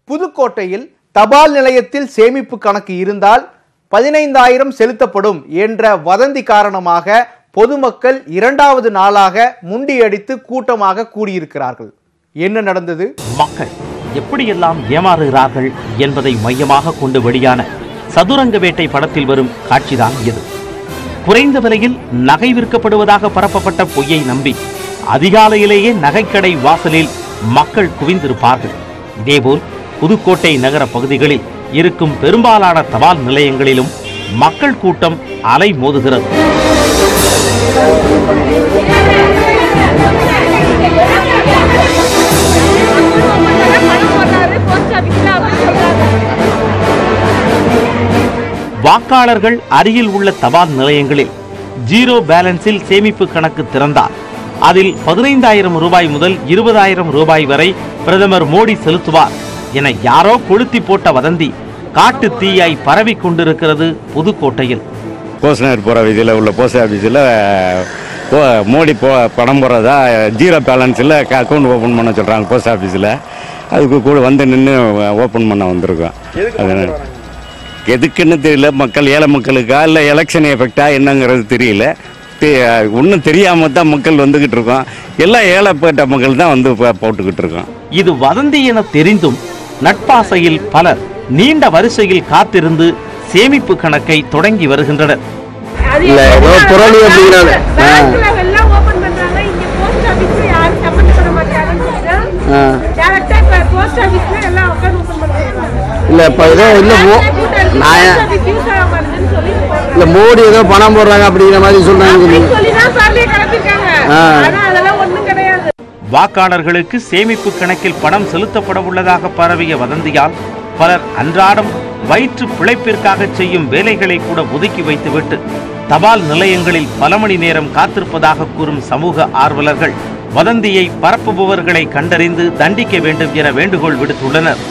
புதுக்கோட்டையில் தபால் நிலையத்தில் சேமிப்பு கணக்கு இருந்தால் 15,000 செலுத்தப்படும் என்ற வதந்தி காரணமாக பொதுமக்கள் இரண்டாவது நாளாக முண்டியடித்து கூட்டமாக கூடியிருக்கிறார்கள். என்ன நடந்தது? மக்கள் எப்படியெல்லாம் ஏமாறுகிறார்கள் என்பதை மையமாக கொண்டு வெளியான சதுரங்க வேட்டை படத்தில் வரும் காட்சிதான் இது. குறைந்த விலையில் நகை விற்கப்படுவதாக பரப்பப்பட்ட பொய்யை நம்பி அதிகாலையிலேயே நகைக்கடை வாசலில் மக்கள் குவிந்திருப்பார்கள். இதேபோல் புதுக்கோட்டை நகர பகுதிகளில் இருக்கும் பெரும்பாலான தபால் நிலையங்களிலும் மக்கள் கூட்டம் அலை மோதுகிறது. வாக்காளர்கள் அருகில் உள்ள தபால் நிலையங்களில் ஜீரோ பேலன்ஸில் சேமிப்பு கணக்கு திறந்தால் அதில் 15,000 ரூபாய் முதல் 20,000 ரூபாய் வரை பிரதமர் மோடி செலுத்துவார் என யாரோ கொளுத்தி போட்ட வதந்தி காட்டு தீயாய் பரவி கொண்டிருக்கிறது புதுக்கோட்டையில். போஸ்ட் நகர் போகிற வீதியில் உள்ள போஸ்ட் ஆஃபீஸில் மோடி பணம் போடுறதா ஜீரோ பேலன்ஸில் அக்கௌண்ட் ஓப்பன் பண்ண சொல்கிறாங்க போஸ்ட் ஆஃபீஸில். அதுக்கு கூட வந்து நின்று ஓப்பன் பண்ண வந்திருக்கோம். அதனால் எதுக்குன்னு தெரியல. மக்கள் ஏழை மக்களுக்கா இல்லை எலெக்ஷன் எஃபெக்டா என்னங்கிறது தெரியல. ஒன்றும் தெரியாமல் தான் மக்கள் வந்துக்கிட்டு இருக்கோம். எல்லாம் ஏழைப்பட்ட மக்கள் தான் வந்து போட்டுக்கிட்டு இருக்கோம். இது வதந்தி என தெரிந்தும் நட்பாசையில் பலர் நீண்ட வரிசையில் காத்திருந்து சேமிப்பு கணக்கை தொடங்கி வருகின்றனர். மோடி ஏதோ பணம் போடுறாங்க அப்படிங்கிற மாதிரி சொல்றாங்க. வாக்காளர்களுக்கு சேமிப்பு கணக்கில் பணம் செலுத்தப்பட உள்ளதாக பரவிய வதந்தியால் பலர் அன்றாடம் வயிற்று பிழைப்பிற்காக செய்யும் வேலைகளை கூட ஒதுக்கி வைத்துவிட்டு தபால் நிலையங்களில் பல மணி நேரம் காத்திருப்பதாக கூறும் சமூக ஆர்வலர்கள் வதந்தியை பரப்புபவர்களை கண்டறிந்து தண்டிக்க வேண்டும் என வேண்டுகோள் விடுத்துள்ளனர்.